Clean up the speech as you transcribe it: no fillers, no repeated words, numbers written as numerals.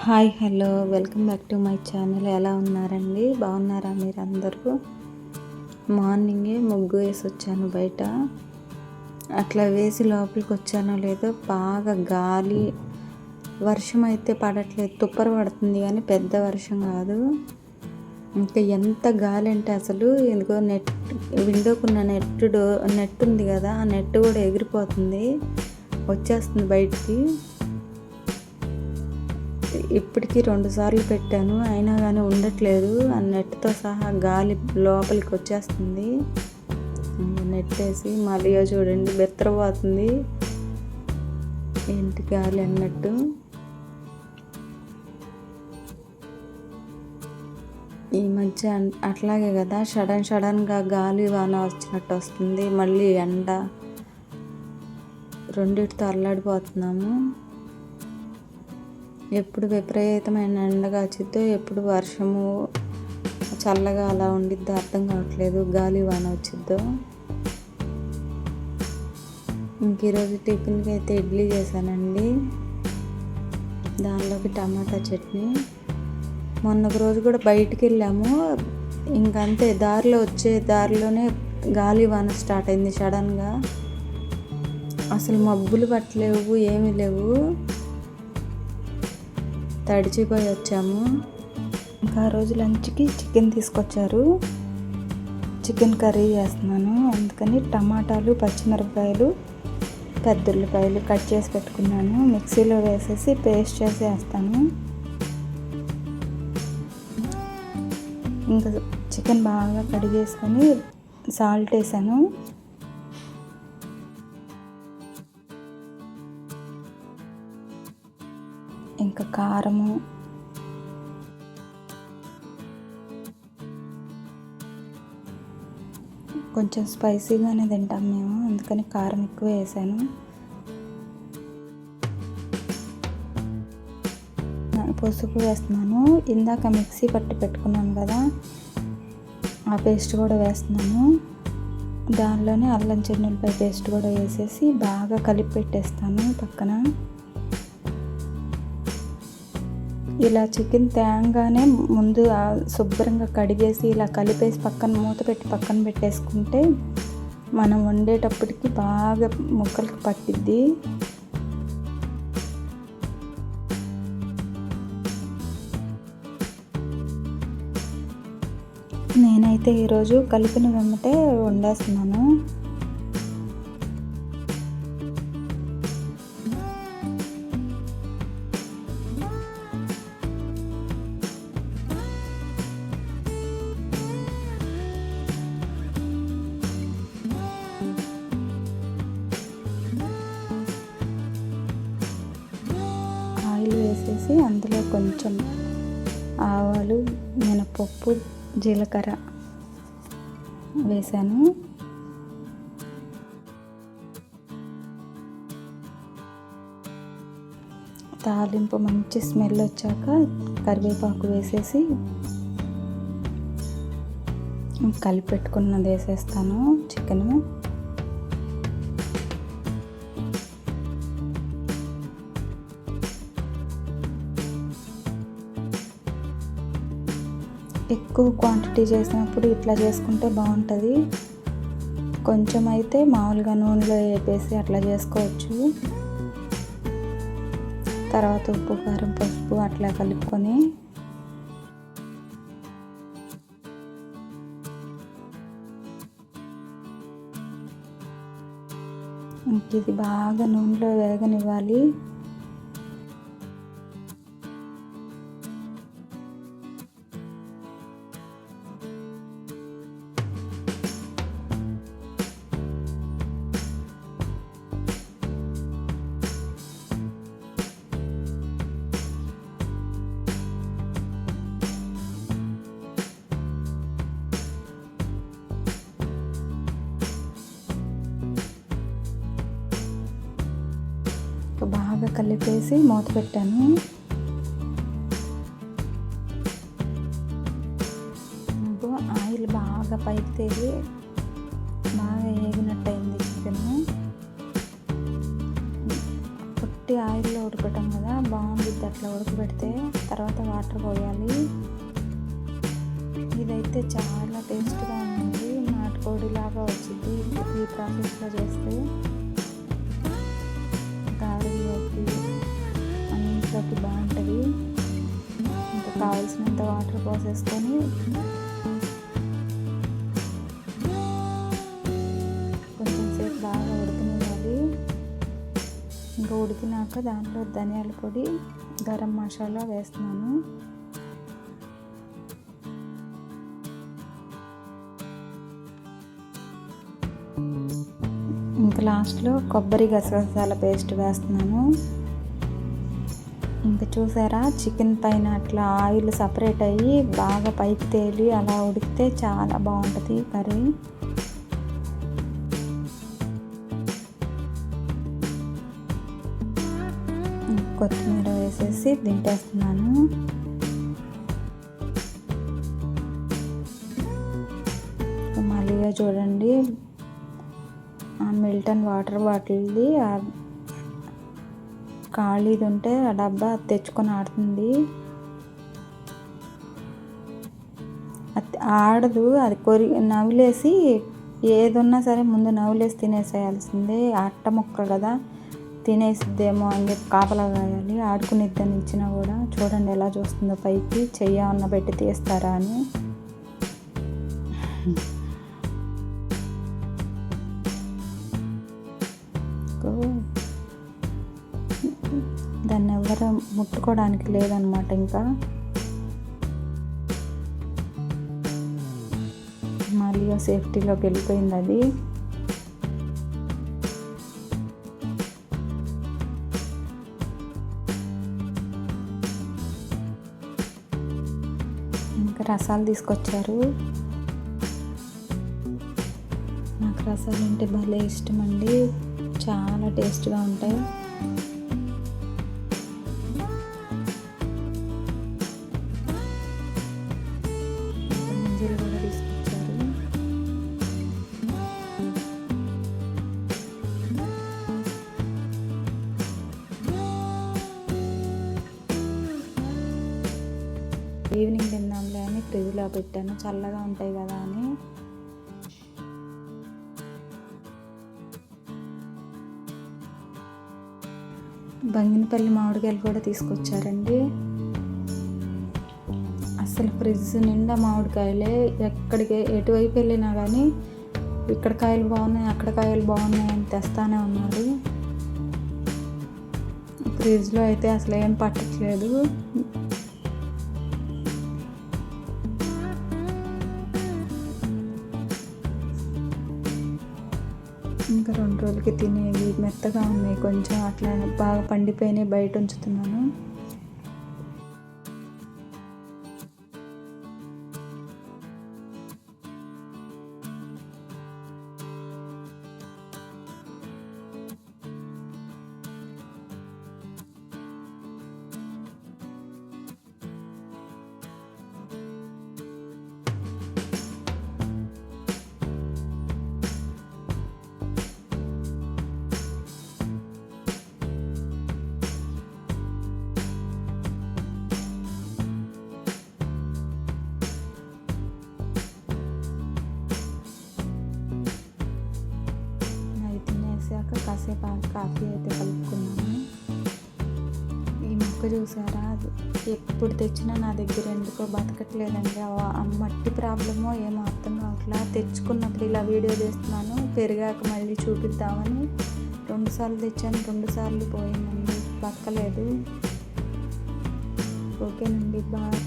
Hi hello welcome back to my channel. ఎలా ఉన్నారండి? బాగున్నారా మీరు అందరూ? మార్నింగే ముగ్గు వేసి వచ్చాను బయట. అట్లా వేసి లోపలికి వచ్చానో లేదో బాగా గాలి, వర్షం అయితే పడట్లేదు, తుప్పర పడుతుంది కానీ పెద్ద వర్షం కాదు. ఇంకా ఎంత గాలి అంటే అసలు ఎందుకో విండోకున్న నెట్ ఉంది కదా, ఆ నెట్ కూడా ఎగిరిపోతుంది, వచ్చేస్తుంది బయటికి. ఇప్పటికీ 2 సార్లు పెట్టాను, అయినా కానీ ఉండట్లేదు. ఆ నెట్తో సహా గాలి లోపలికి వచ్చేస్తుంది. నెట్ వేసి మళ్ళీ చూడండి బెత్తరపోతుంది, ఏంటి గాలి అన్నట్టు. ఈ మధ్య అట్లాగే కదా, సడన్గా గాలి వాన వచ్చినట్టు వస్తుంది, మళ్ళీ ఎండ, రెండిటితో అల్లాడిపోతున్నాము. ఎప్పుడు విపరీతమైన ఎండగా వచ్చిద్దో, ఎప్పుడు వర్షము చల్లగా అలా ఉండిద్దో అర్థం కావట్లేదు, గాలి వాన వచ్చిద్దో. ఇంక ఈరోజు టిఫిన్కి అయితే ఇడ్లీ చేశానండి, దానిలోకి టమాటా చట్నీ. మొన్న ఒక రోజు కూడా బయటికి వెళ్ళాము, ఇంకంతే దారిలోనే గాలి వాన స్టార్ట్ అయింది సడన్గా. అసలు మబ్బులు పట్టలేవు, ఏమీ లేవు, తడిచిపోయి వచ్చాము. ఇంకా ఆ రోజు లంచ్కి చికెన్ తీసుకొచ్చారు, చికెన్ కర్రీ చేస్తున్నాను. అందుకని టమాటాలు, పచ్చిమిరపకాయలు, పెద్ద ఉల్లిపాయలు కట్ చేసి పెట్టుకున్నాను, మిక్సీలో వేసేసి పేస్ట్ చేసి వేస్తాను. ఇంకా చికెన్ బాగా కడిగేసుకొని సాల్ట్ వేసాను. ఇంకా కారము, కొంచెం స్పైసీగానే తింటాం మేము, అందుకని కారం ఎక్కువ వేసాను. పసుపు వేస్తున్నాను. ఇందాక మిక్సీ పట్టి పెట్టుకున్నాను కదా, ఆ పేస్ట్ కూడా వేస్తున్నాను. దానిలోనే అల్లం చిన్నులపై పేస్ట్ కూడా వేసేసి బాగా కలిపి పెట్టేస్తాను పక్కన. ఇలా చికెన్ తేంగానే ముందు శుభ్రంగా కడిగేసి ఇలా కలిపేసి మూత పెట్టి పక్కన పెట్టేసుకుంటే మనం వండేటప్పటికి బాగా ముక్కలకి పట్టిద్ది. నేనైతే ఈరోజు కలిపిన వెంబటే వండేస్తున్నాను. ఆయిల్ వేసేసి అందులో కొంచెం ఆవాలు, మినపప్పు, జీలకర్ర వేసాను. తాలింపు మంచి స్మెల్ వచ్చాక కరివేపాకు వేసేసి కలిపి పెట్టుకున్నది వేసేస్తాను చికెన్. ఎక్కువ క్వాంటిటీ చేసినప్పుడు ఇట్లా చేసుకుంటే బాగుంటుంది. కొంచెం అయితే మామూలుగా నూనెలో వేపేసి అట్లా చేసుకోవచ్చు. తర్వాత ఉప్పు, కారం, పసుపు అట్లా కలుపుకొని ఇది బాగా నూనెలో వేగనివ్వాలి. బాగా కలిపేసి మూత పెట్టాను. ఆయిల్ బాగా పైకి తేలి బాగా వేగినట్టయింది చికెన్. పొట్టి ఆయిల్లో ఉడకటం కదా బాగుంటుంది అట్లా ఉడకబెడితే. తర్వాత వాటర్ పోయాలి. ఇదైతే చాలా టేస్ట్గా ఉంది, నాటుకోడిలాగా వచ్చింది ఈ ప్రాసెస్లో చేస్తే. గారెల్లోకి అన్నింటిలోకి బాగుంటుంది. ఇంకా కావాల్సినంత వాటర్ పోసేసుకొని కొంచెం సేపు బాగా ఉడకనివ్వాలి. ఇంకా ఉడికినాక దాంట్లో ధనియాల పొడి, గరం మసాలా వేస్తున్నాను. ఇంకా లాస్ట్లో కొబ్బరి గసగసాల పేస్ట్ వేస్తున్నాను. ఇంకా చూసారా, చికెన్ పైన అట్లా ఆయిల్ సపరేట్ అయ్యి బాగా పైకి తేలి అలా ఉడికితే చాలా బాగుంటుంది కర్రీ. కొత్తిమీర వేసేసి దింపేస్తున్నాను. మళ్ళీ చూడండి, మిల్టన్ వాటర్ బాటిల్ది ఖాళీది ఉంటే ఆ డబ్బా తెచ్చుకొని ఆడుతుంది. ఆడదు, అది నవ్వులేసి ఏది ఉన్నా సరే ముందు నవ్వులేసి తినేసేయాల్సిందే. అట్ట ముక్క కదా, తినేసిద్దేమో అని చెప్పి కాపలా కాయాలి. ఆడుకునిద్దని ఇచ్చినా కూడా చూడండి ఎలా చూస్తుందో పైకి, చెయ్య ఉన్న పెట్టి తీస్తారా అని. దాన్ని ఎవరు ముట్టుకోవడానికి లేదనమాట. ఇంకా మళ్ళీ సేఫ్టీలోకి వెళ్ళిపోయింది అది. ఇంకా రసాలు తీసుకొచ్చారు. నాకు రసాలు అంటే భలే ఇష్టం అండి, చాలా టేస్ట్గా ఉంటాయి. ముంజలు కూడా తీసుకొచ్చారు. ఈవినింగ్ తిందాంలే అని ఫ్రిడ్జ్లో పెట్టాను, చల్లగా ఉంటాయి కదా అని. బంగినపల్లి మామిడికాయలు కూడా తీసుకొచ్చారండి. అసలు ఫ్రిడ్జ్ నిండా మామిడికాయలే. ఎటువైపు వెళ్ళినా కానీ ఇక్కడ కాయలు బాగున్నాయి, అక్కడ కాయలు బాగున్నాయి అని తెస్తానే ఉన్నారు. ఫ్రిడ్జ్లో అయితే అసలు ఏం పట్టట్లేదు. ఇంకా 2 రోజులకి తినేవి మెత్తగా ఉన్నాయి, కొంచెం అట్లా బాగా పండిపోయినాయి, బయట ఉంచుతున్నాను. కాసేపు కాఫీ అయితే కలుపుకున్నాను. ఈ మొక్క చూసారా, ఎప్పుడు తెచ్చినా నా దగ్గర ఎందుకో బతకట్లేదండి. మట్టి ప్రాబ్లమో ఏమో అర్థం కావట్లా. తెచ్చుకున్నప్పుడు ఇలా వీడియో చేస్తున్నాను, పెరిగాక మళ్ళీ చూపిద్దామని 2 సార్లు తెచ్చాను, 2 సార్లు పోయిందండి, బతకలేదు. ఓకేనండి, బాయ్.